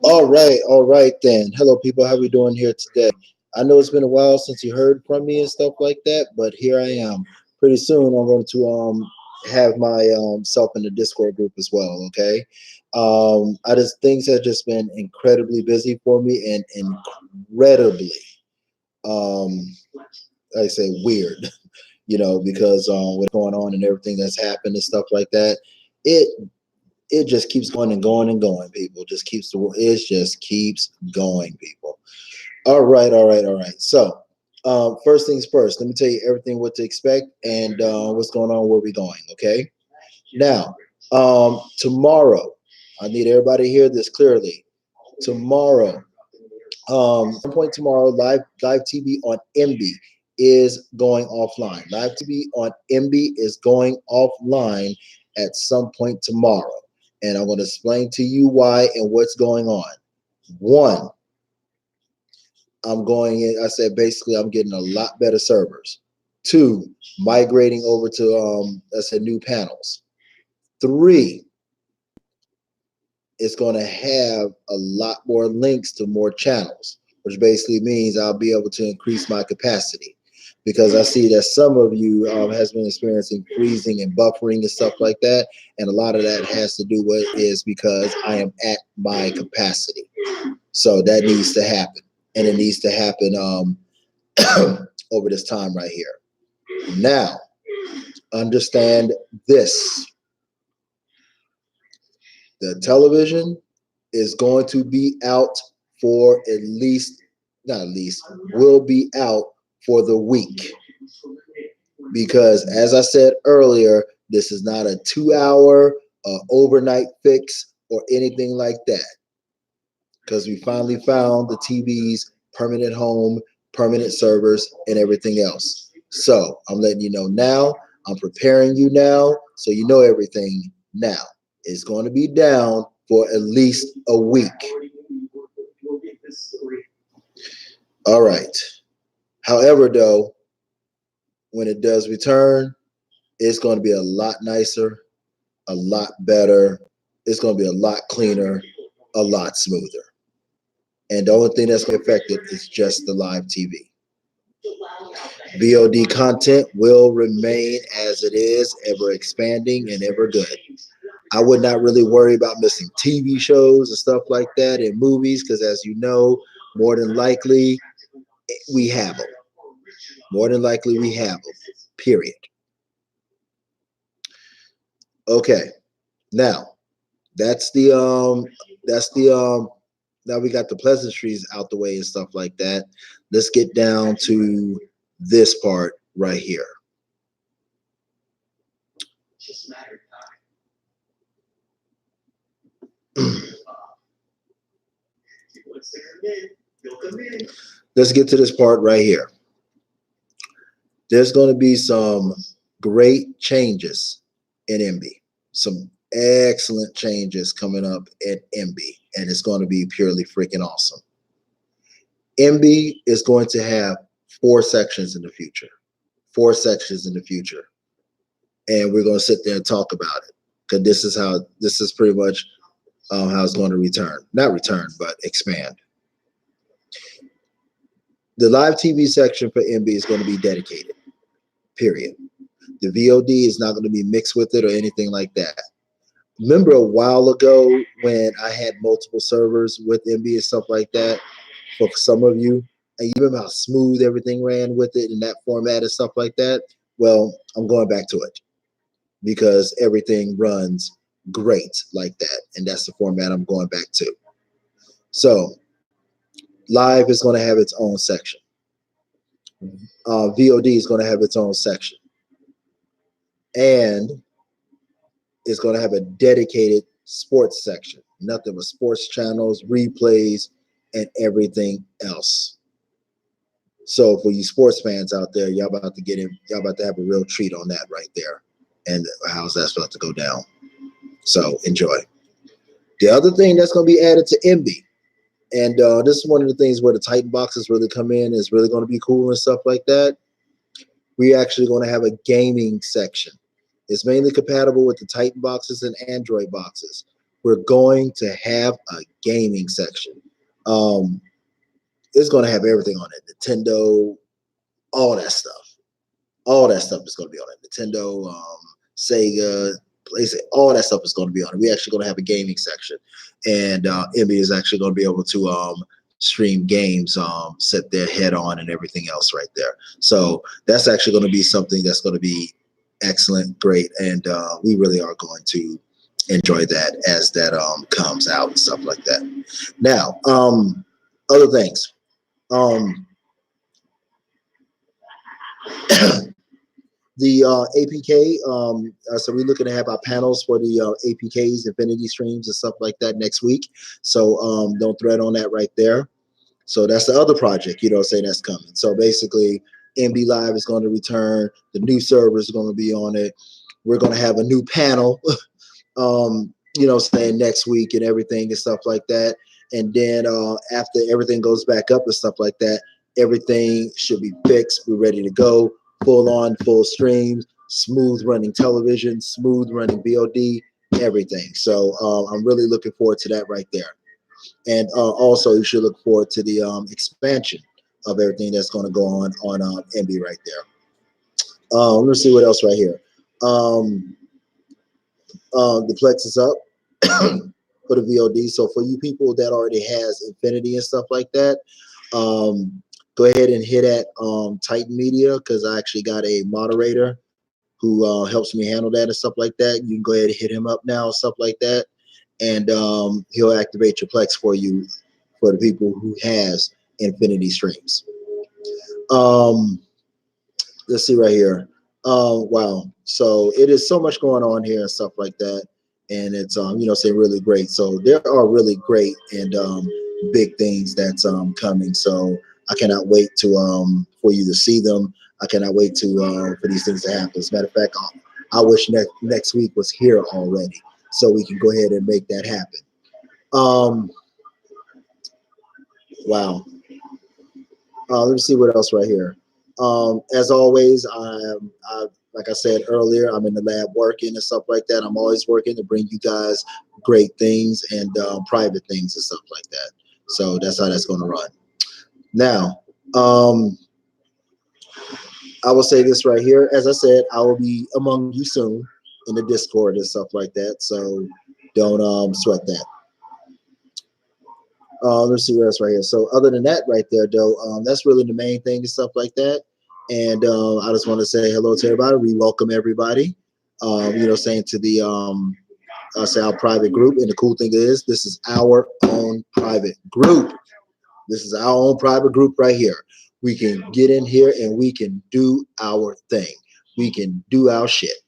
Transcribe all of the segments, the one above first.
All right then. Hello, people. How we doing here today? I know it's been a while since you heard from me and stuff like that, but here I am. Pretty soon, I'm going to have my self in the Discord group as well. Okay. I just things have just been incredibly busy for me and incredibly, um, I say weird. Because what's going on and everything that's happened and stuff like that. It it just keeps going and going and going, people. It just keeps going, people. All right. So, first things first, let me tell you everything what to expect and what's going on, where we're going. Okay. Now, tomorrow, I need everybody to hear this clearly. Tomorrow, some point tomorrow, live TV on MB is going offline. Live TV on MB is going offline at some point tomorrow, and I'm going to explain to you why and what's going on. One, I'm going in. I said basically I'm getting a lot better servers. Two, migrating over to I said new panels. Three, it's going to have a lot more links to more channels, which basically means I'll be able to increase my capacity, because I see that some of you has been experiencing freezing and buffering and stuff like that, and a lot of that has to do with is because I am at my capacity. So that needs to happen, and it needs to happen over this time right here. Now, understand this. The television is going to be out for at least, not at least, will be out for the week. Because as I said earlier, this is not a 2 hour overnight fix or anything like that. Because we finally found the TV's permanent home, permanent servers, and everything else. So I'm letting you know now. I'm preparing you now, so you know everything now. It's going to be down for at least a week. All right. However, though, when it does return, it's going to be a lot nicer, a lot better. It's going to be a lot cleaner, a lot smoother. And the only thing that's going to affect it is just the live TV. VOD content will remain as it is, ever expanding and ever good. I would not really worry about missing TV shows and stuff like that and movies, because as you know, more than likely we have them. More than likely we have them. Period. Okay. Now, now we got the pleasantries out the way and stuff like that. Let's get down to this part right here. Let's get to this part right here. There's going to be some great changes in MB. Some excellent changes coming up at MB, and it's going to be purely freaking awesome. MB is going to have 4 sections in the future. 4 sections in the future. And we're going to sit there and talk about it, because this is pretty much how it's going to return. Not return, but expand. The live TV section for MB is going to be dedicated, period. The VOD is not going to be mixed with it or anything like that. Remember a while ago when I had multiple servers with MB and stuff like that, for some of you, and you remember how smooth everything ran with it in that format and stuff like that? Well, I'm going back to it, because everything runs great like that, and that's the format I'm going back to. So live is going to have its own section. VOD is going to have its own section, and it's going to have a dedicated sports section. Nothing but sports channels, replays, and everything else. So for you sports fans out there, y'all about to get in. Y'all about to have a real treat on that right there, and how's that about to go down? So enjoy. The other thing that's going to be added to MB, and this is one of the things where the Titan boxes really come in, is really going to be cool and stuff like that. We're actually going to have a gaming section. It's mainly compatible with the Titan boxes and Android boxes. We're going to have a gaming section. Um, it's going to have everything on it. Nintendo, all that stuff. All that stuff is going to be on it. Nintendo, Sega, PlayStation, all that stuff is going to be on it. We're actually going to have a gaming section, and Emmy is actually going to be able to stream games, set their head on, and everything else right there. So that's actually going to be something that's going to be excellent, great, and we really are going to enjoy that as that comes out and stuff like that. Now, other things. The APK, so we're looking to have our panels for the APKs, Infinity Streams, and stuff like that next week. So don't thread on that right there. So that's the other project, say that's coming. So basically, MB Live is going to return. The new server is going to be on it. We're going to have a new panel, saying next week and everything and stuff like that. And then after everything goes back up and stuff like that, everything should be fixed. We're ready to go. Full streams, smooth running television, smooth running VOD, everything. So I'm really looking forward to that right there. And also, you should look forward to the expansion of everything that's going to go on MB right there. Let's see what else right here. The Plex is up for the VOD. So for you people that already has Infinity and stuff like that, go ahead and hit at Titan Media, because I actually got a moderator who helps me handle that and stuff like that. You can go ahead and hit him up now, stuff like that, and he'll activate your Plex for you for the people who has Infinity Streams. Let's see right here. Wow. So it is so much going on here and stuff like that, and it's really great. So there are really great and big things that's coming. So I cannot wait to for you to see them. I cannot wait to for these things to happen. As a matter of fact, I wish next week was here already, so we can go ahead and make that happen. Wow. Let me see what else right here. As always, like I said earlier, I'm in the lab working and stuff like that. I'm always working to bring you guys great things and private things and stuff like that. So that's how that's going to run. Now, I will say this right here. As I said, I will be among you soon in the Discord and stuff like that. So don't sweat that. Let's see what else right here. So other than that right there, though, that's really the main thing and stuff like that. And I just want to say hello to everybody. We welcome everybody, saying to the our private group. And the cool thing is, this is our own private group. This is our own private group right here. We can get in here and we can do our thing. We can do our shit.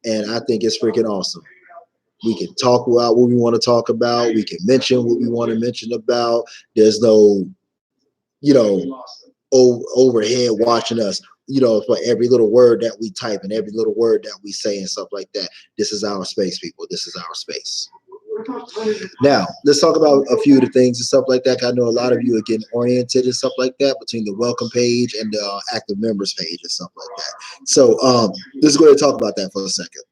And I think it's freaking awesome. We can talk about what we want to talk about. We can mention what we want to mention about. There's no, overhead watching us, for every little word that we type and every little word that we say and stuff like that. This is our space, people. This is our space. Now, let's talk about a few of the things and stuff like that. I know a lot of you are getting oriented and stuff like that between the welcome page and the active members page and stuff like that. So let's go ahead and talk about that for a second.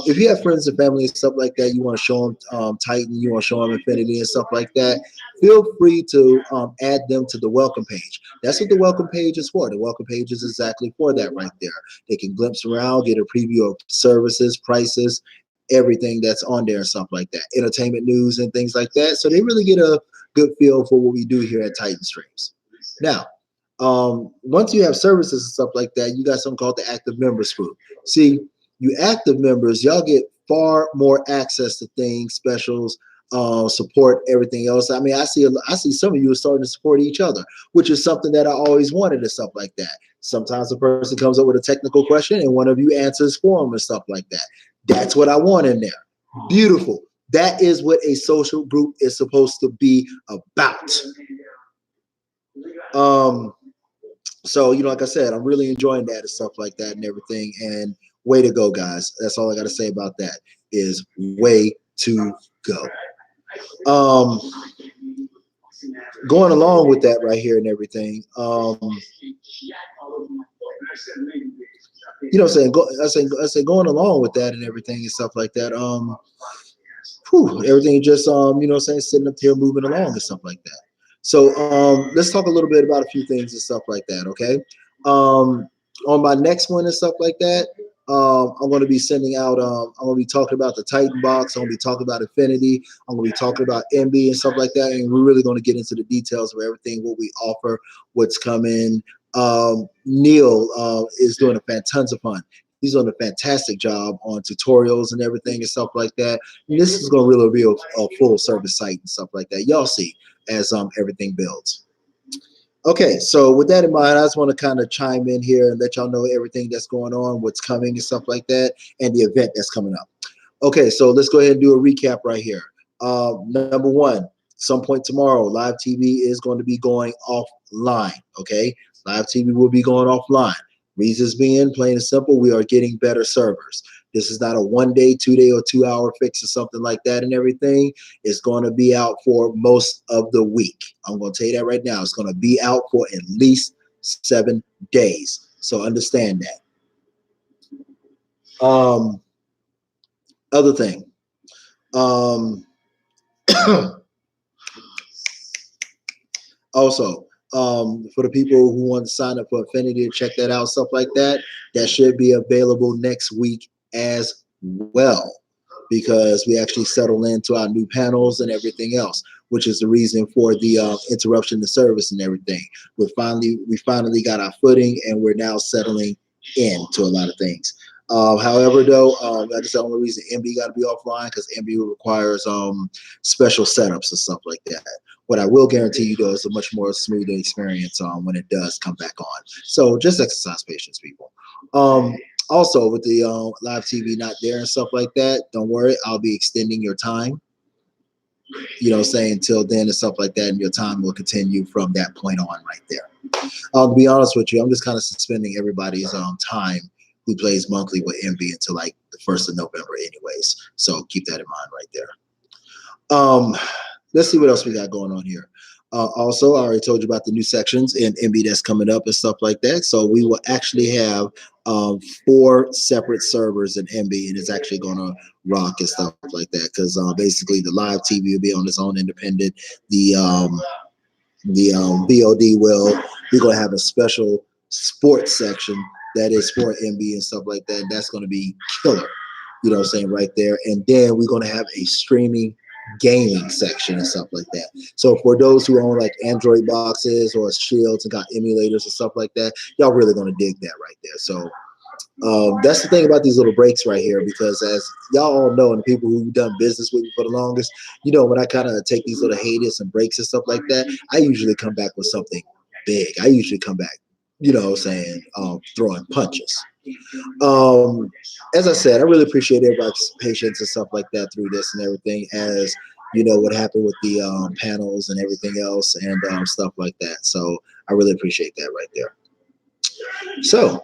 If you have friends and family and stuff like that, you want to show them Titan, you want to show them Infinity and stuff like that, feel free to add them to the welcome page. That's what the welcome page is for. The welcome page is exactly for that right there. They can glimpse around, get a preview of services, prices, everything that's on there and stuff like that, entertainment news and things like that. So they really get a good feel for what we do here at Titan Streams. Now, once you have services and stuff like that, you got something called the active members group. See, you active members, y'all get far more access to things, specials, support, everything else. I mean, I see some of you are starting to support each other, which is something that I always wanted and stuff like that. Sometimes a person comes up with a technical question and one of you answers for them and stuff like that. That's what I want in there. Beautiful. That is what a social group is supposed to be about. So, like I said, I'm really enjoying that and stuff like that and everything. And way to go, guys. That's all I got to say about that is way to go. Going along with that right here and everything. you know, saying go, I say going along with that and everything and stuff like that. Everything just you know, saying sitting up here moving along and stuff like that. So let's talk a little bit about a few things and stuff like that. Okay. Um, on my next one and stuff like that, I'm going to be sending out. I'm going to be talking about the Titan box. I'm going to be talking about Infinity. I'm going to be talking about MB and stuff like that. And we're really going to get into the details of everything, what we offer, what's coming. Neil is doing tons of fun. He's doing a fantastic job on tutorials and everything and stuff like that. And this is going to really be a full service site and stuff like that. Y'all see as everything builds. Okay, so with that in mind, I just want to kind of chime in here and let y'all know everything that's going on, what's coming and stuff like that, and the event that's coming up. Okay, so let's go ahead and do a recap right here. Number one, some point tomorrow, live TV is going to be going offline. Okay, live TV will be going offline. Reasons being, plain and simple, we are getting better servers. This is not a 1 day, 2 day, or 2 hour fix or something like that and everything. It's going to be out for most of the week. I'm going to tell you that right now. It's going to be out for at least 7 days. So understand that. Other thing. Also, for the people who want to sign up for Infinity to check that out, stuff like that, that should be available next week as well, because we actually settle into our new panels and everything else, which is the reason for the interruption to service and everything. We finally got our footing, and we're now settling into a lot of things. However, though, that's the only reason MB got to be offline, because MB requires special setups and stuff like that. What I will guarantee you, though, is a much more smoother experience when it does come back on. So just exercise patience, people. Also, with the live TV not there and stuff like that, don't worry, I'll be extending your time. You know, saying until then and stuff like that, and your time will continue from that point on right there. To be honest with you, I'm just kind of suspending everybody's time who plays monthly with MB until like the 1st of November anyways. So keep that in mind right there. Let's see what else we got going on here. Also, I already told you about the new sections in MB that's coming up and stuff like that. So we will actually have 4 separate servers in MB, and it's actually going to rock and stuff like that, because basically the live TV will be on its own independent. The VOD will, we're going to have a special sports section that is for MB and stuff like that. And that's going to be killer, you know what I'm saying, right there. And then we're going to have a streaming gaming section and stuff like that. So for those who own like Android boxes or Shields and got emulators and stuff like that, y'all really going to dig that right there. So that's the thing about these little breaks right here, because as y'all all know, and the people who've done business with me for the longest, you know, when I kind of take these little hiatus and breaks and stuff like that, I usually come back with something big. I usually come back, you know, saying throwing punches. As I said, I really appreciate everybody's patience and stuff like that through this and everything, as you know what happened with the panels and everything else and stuff like that. So I really appreciate that right there. So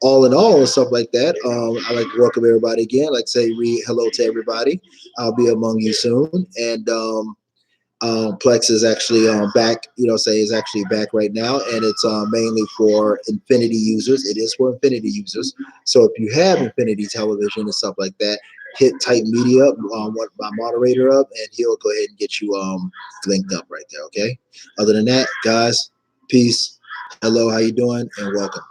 all in all and stuff like that, I'd like to welcome everybody again. I'd like to say hello to everybody. I'll be among you soon. And Plex is actually back, you know, is actually back right now, and it's mainly for Infinity users. It is for Infinity users. So if you have Infinity television and stuff like that, hit Titan Media up, my moderator up, and he'll go ahead and get you linked up right there. Okay. Other than that, guys, peace. Hello, how you doing, and welcome.